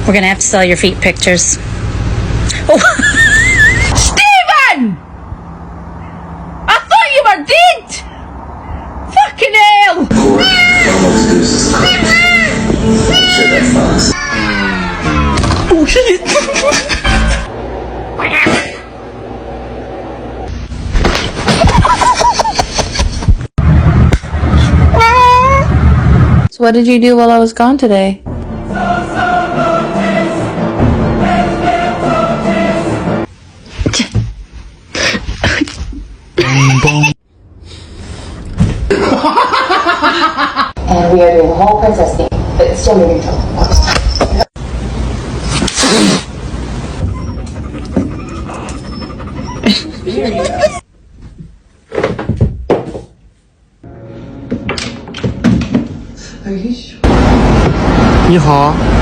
We're gonna have to sell your feet pictures. Oh. Stephen! I thought you were dead! Fucking hell! Oh shit! So what did you do while I was gone today? And we are doing the whole princess thing, but still moving trouble. Are you sure? 你好。